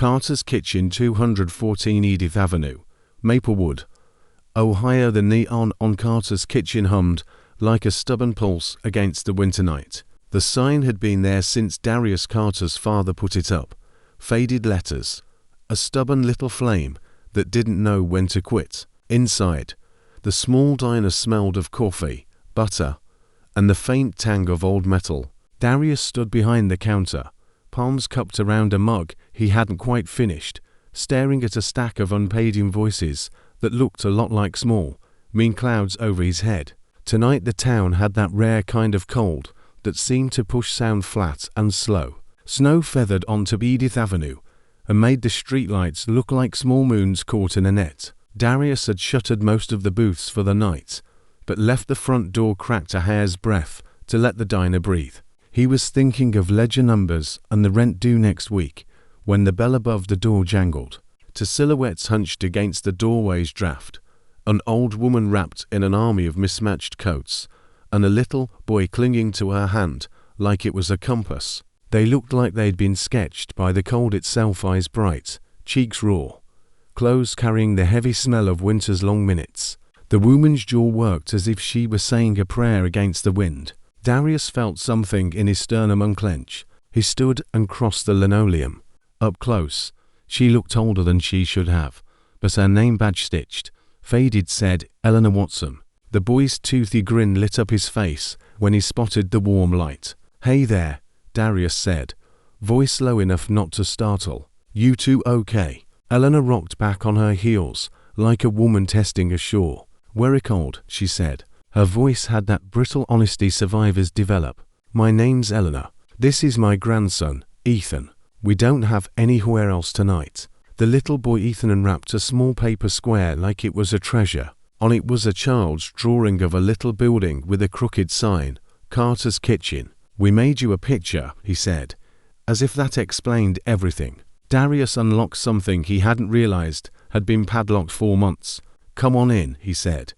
Carter's Kitchen, 214 Edith Avenue, Maplewood, Ohio. The neon on Carter's Kitchen hummed like a stubborn pulse against the winter night. The sign had been there since Darius Carter's father put it up. Faded letters, a stubborn little flame that didn't know when to quit. Inside, the small diner smelled of coffee, butter, and the faint tang of old metal. Darius stood behind the counter, palms cupped around a mug he hadn't quite finished, staring at a stack of unpaid invoices that looked a lot like small, mean clouds over his head. Tonight the town had that rare kind of cold that seemed to push sound flat and slow. Snow feathered onto Edith Avenue and made the streetlights look like small moons caught in a net. Darius had shuttered most of the booths for the night, but left the front door cracked a hair's breadth to let the diner breathe. He was thinking of ledger numbers and the rent due next week when the bell above the door jangled. Two silhouettes hunched against the doorway's draft, an old woman wrapped in an army of mismatched coats, and a little boy clinging to her hand like it was a compass. They looked like they'd been sketched by the cold itself, eyes bright, cheeks raw, clothes carrying the heavy smell of winter's long minutes. The woman's jaw worked as if she were saying a prayer against the wind. Darius felt something in his sternum unclench. He stood and crossed the linoleum. Up close, she looked older than she should have, but her name badge stitched, faded, said Eleanor Watson. The boy's toothy grin lit up his face when he spotted the warm light. "Hey there," Darius said, voice low enough not to startle. "You two okay?" Eleanor rocked back on her heels, like a woman testing a shore. "We're cold," she said. Her voice had that brittle honesty survivors develop. "My name's Eleanor. This is my grandson, Ethan. We don't have anywhere else tonight." The little boy Ethan unwrapped a small paper square like it was a treasure. On it was a child's drawing of a little building with a crooked sign, Carter's Kitchen. "We made you a picture," he said, as if that explained everything. Darius unlocked something he hadn't realized had been padlocked for months. "Come on in," he said,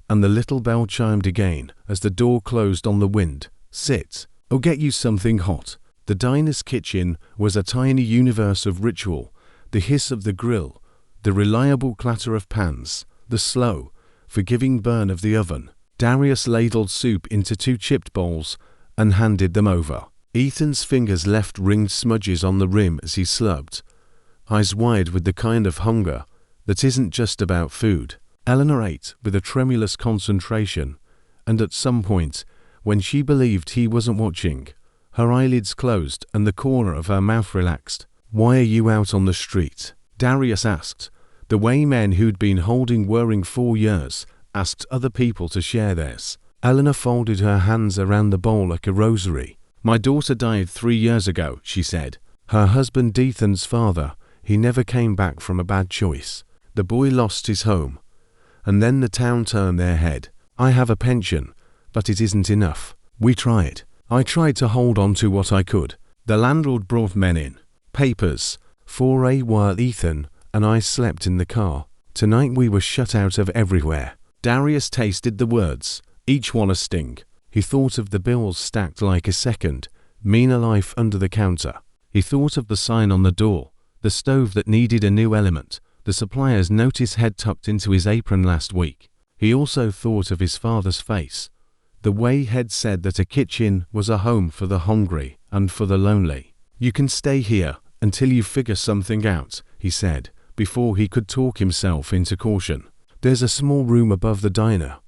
and the little bell chimed again as the door closed on the wind. "Sit. I'll get you something hot." The diner's kitchen was a tiny universe of ritual, the hiss of the grill, the reliable clatter of pans, the slow, forgiving burn of the oven. Darius ladled soup into 2 chipped bowls and handed them over. Ethan's fingers left ringed smudges on the rim as he slubbed, eyes wide with the kind of hunger that isn't just about food. Eleanor ate with a tremulous concentration, and at some point, when she believed he wasn't watching, her eyelids closed and the corner of her mouth relaxed. "Why are you out on the street?" Darius asked, the way men who'd been holding whirring 4 years asked other people to share theirs. Eleanor folded her hands around the bowl like a rosary. "My daughter died 3 years ago," she said. "Her husband Ethan's father, he never came back from a bad choice. The boy lost his home, and then the town turned their head. I have a pension, but it isn't enough. We tried. I tried to hold on to what I could. The landlord brought men in. Papers, 4A, while Ethan and I slept in the car. Tonight we were shut out of everywhere." Darius tasted the words, each one a sting. He thought of the bills stacked like a second, meaner life under the counter. He thought of the sign on the door, the stove that needed a new element, the supplier's notice head tucked into his apron last week. He also thought of his father's face, the way he'd said that a kitchen was a home for the hungry and for the lonely. "You can stay here until you figure something out," he said, before he could talk himself into caution. "There's a small room above the diner.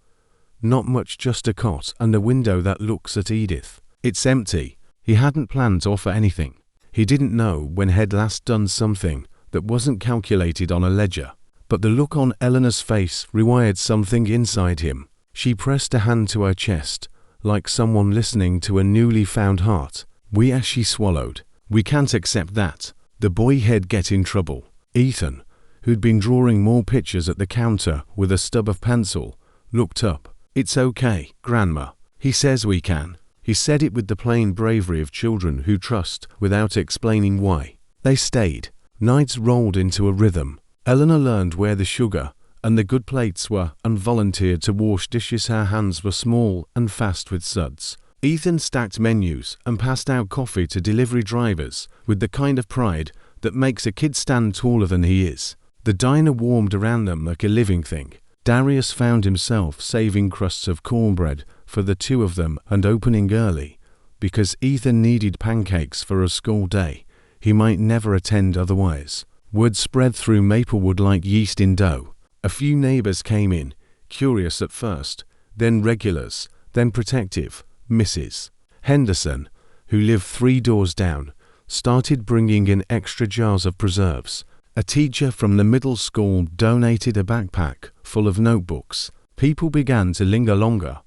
Not much, just a cot and a window that looks at Edith. It's empty." He hadn't planned to offer anything. He didn't know when he'd last done something that wasn't calculated on a ledger. But the look on Eleanor's face rewired something inside him. She pressed a hand to her chest, like someone listening to a newly found heart. As she swallowed. "We can't accept that. The boy he'd get in trouble." Ethan, who'd been drawing more pictures at the counter with a stub of pencil, looked up. "It's okay, Grandma. He says we can." He said it with the plain bravery of children who trust without explaining why. They stayed. Nights rolled into a rhythm. Eleanor learned where the sugar and the good plates were and volunteered to wash dishes her hands were small and fast with suds. Ethan stacked menus and passed out coffee to delivery drivers with the kind of pride that makes a kid stand taller than he is. The diner warmed around them like a living thing. Darius found himself saving crusts of cornbread for the two of them and opening early, because Ethan needed pancakes for a school day he might never attend otherwise. Word spread through Maplewood like yeast in dough. A few neighbors came in, curious at first, then regulars, then protective. Mrs. Henderson, who lived 3 doors down, started bringing in extra jars of preserves. A teacher from the middle school donated a backpack full of notebooks. People began to linger longer,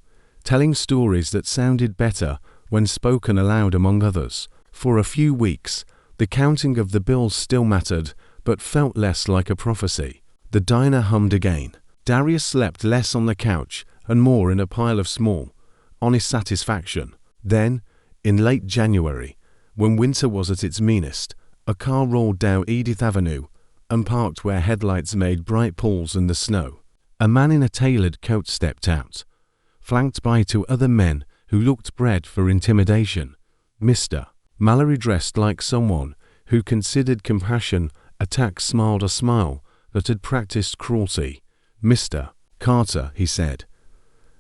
telling stories that sounded better when spoken aloud among others. For a few weeks, the counting of the bills still mattered, but felt less like a prophecy. The diner hummed again. Darius slept less on the couch and more in a pile of small, honest satisfaction. Then, in late January, when winter was at its meanest, a car rolled down Edith Avenue and parked where headlights made bright pools in the snow. A man in a tailored coat stepped out, flanked by 2 other men who looked bred for intimidation. Mr. Mallory, dressed like someone who considered compassion a tax, smiled a smile that had practiced cruelty. "Mr. Carter," he said,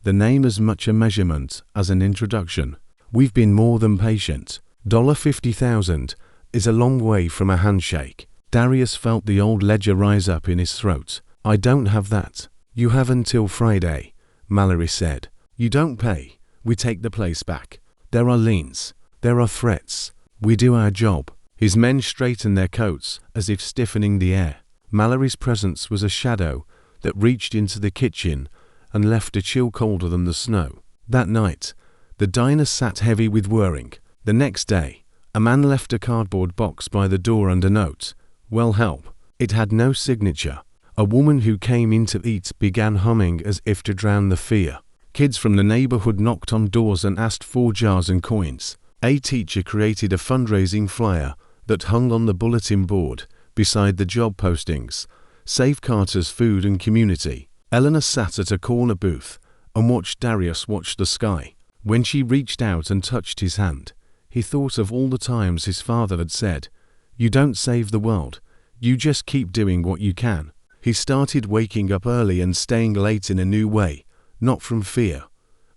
the name as much a measurement as an introduction. "We've been more than patient. $50,000 is a long way from a handshake." Darius felt the old ledger rise up in his throat. "I don't have that." "You have until Friday," Mallory said. "You don't pay, we take the place back. There are liens. There are threats. We do our job." His men straightened their coats as if stiffening the air. Mallory's presence was a shadow that reached into the kitchen and left a chill colder than the snow. That night, the diner sat heavy with whirring. The next day, a man left a cardboard box by the door and a note. "Well, help." It had no signature. A woman who came in to eat began humming as if to drown the fear. Kids from the neighborhood knocked on doors and asked for jars and coins. A teacher created a fundraising flyer that hung on the bulletin board beside the job postings. "Save Carter's food and community." Eleanor sat at a corner booth and watched Darius watch the sky. When she reached out and touched his hand, he thought of all the times his father had said, "You don't save the world, you just keep doing what you can." He started waking up early and staying late in a new way, not from fear,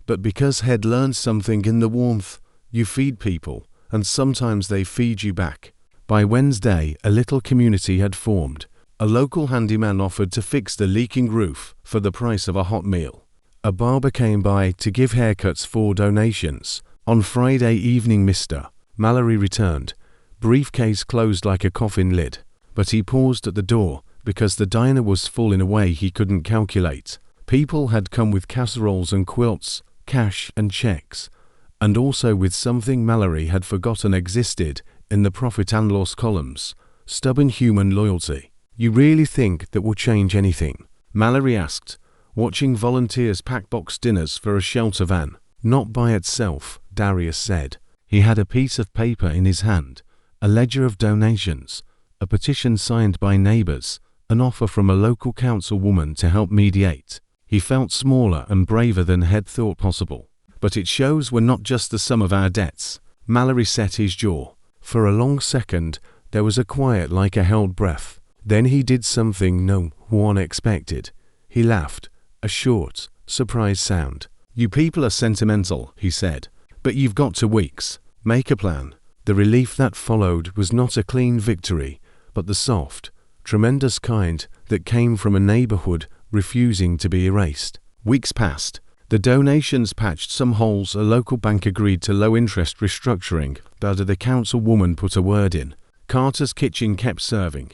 but because he'd learned something in the warmth. You feed people, and sometimes they feed you back. By Wednesday, a little community had formed. A local handyman offered to fix the leaking roof for the price of a hot meal. A barber came by to give haircuts for donations. On Friday evening, Mr. Mallory returned, briefcase closed like a coffin lid. But he paused at the door because the diner was full in a way he couldn't calculate. People had come with casseroles and quilts, cash and checks, and also with something Mallory had forgotten existed in the profit and loss columns: stubborn human loyalty. "You really think that will change anything?" Mallory asked, watching volunteers pack box dinners for a shelter van. "Not by itself," Darius said. He had a piece of paper in his hand, a ledger of donations, a petition signed by neighbors, an offer from a local councilwoman to help mediate. He felt smaller and braver than he'd thought possible. "But it shows we're not just the sum of our debts." Mallory set his jaw. For a long second, there was a quiet like a held breath. Then he did something no one expected. He laughed, a short, surprised sound. "You people are sentimental," he said, "but you've got 2 weeks. Make a plan." The relief that followed was not a clean victory, but the soft, tremendous kind that came from a neighborhood refusing to be erased. Weeks passed. The donations patched some holes. A local bank agreed to low-interest restructuring, but the councilwoman put a word in. Carter's Kitchen kept serving,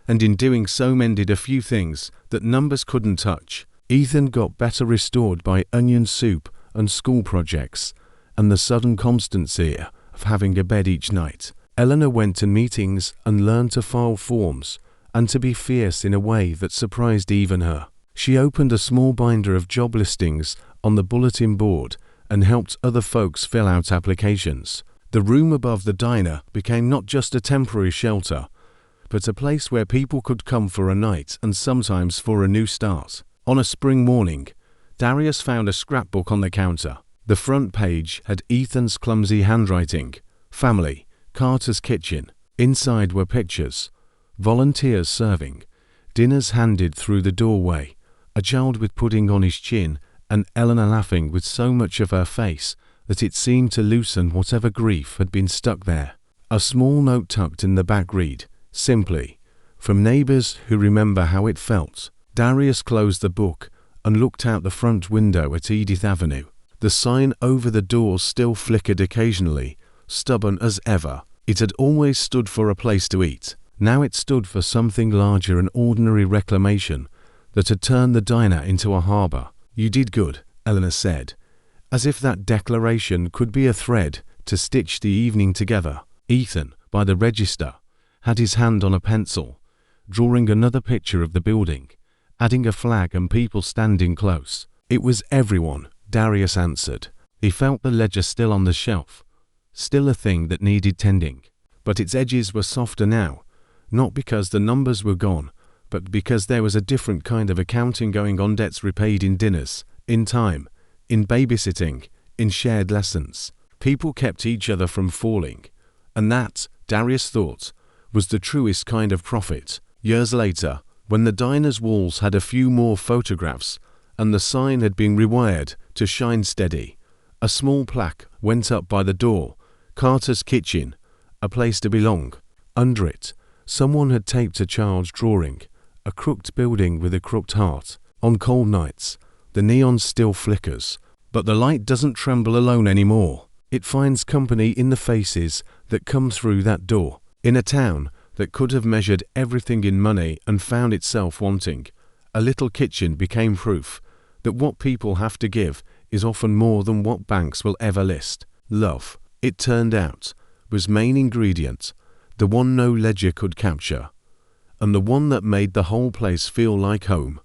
and in doing so mended a few things that numbers couldn't touch. Ethan got better restored by onion soup and school projects, and the sudden constancy of having a bed each night. Eleanor went to meetings and learned to file forms, and to be fierce in a way that surprised even her. She opened a small binder of job listings on the bulletin board and helped other folks fill out applications. The room above the diner became not just a temporary shelter, but a place where people could come for a night and sometimes for a new start. On a spring morning, Darius found a scrapbook on the counter. The front page had Ethan's clumsy handwriting: "Family, Carter's Kitchen." Inside were pictures, volunteers serving, dinners handed through the doorway, a child with pudding on his chin, and Eleanor laughing with so much of her face that it seemed to loosen whatever grief had been stuck there. A small note tucked in the back read, simply, "From neighbours who remember how it felt." Darius closed the book and looked out the front window at Edith Avenue. The sign over the door still flickered occasionally, stubborn as ever. It had always stood for a place to eat. Now it stood for something larger, an ordinary reclamation that had turned the diner into a harbour. "You did good," Eleanor said, as if that declaration could be a thread to stitch the evening together. Ethan, by the register, had his hand on a pencil, drawing another picture of the building, adding a flag and people standing close. "It was everyone," Darius answered. He felt the ledger still on the shelf, still a thing that needed tending. But its edges were softer now, not because the numbers were gone, but because there was a different kind of accounting going on, debts repaid in dinners, in time, in babysitting, in shared lessons. People kept each other from falling, and that, Darius thought, was the truest kind of profit. Years later, when the diner's walls had a few more photographs and the sign had been rewired to shine steady, a small plaque went up by the door, "Carter's Kitchen, a place to belong." Under it, someone had taped a child's drawing, a crooked building with a crooked heart. On cold nights, the neon still flickers, but the light doesn't tremble alone anymore. It finds company in the faces that come through that door. In a town that could have measured everything in money and found itself wanting, a little kitchen became proof that what people have to give is often more than what banks will ever list. Love, it turned out, was main ingredient, the one no ledger could capture, and the one that made the whole place feel like home.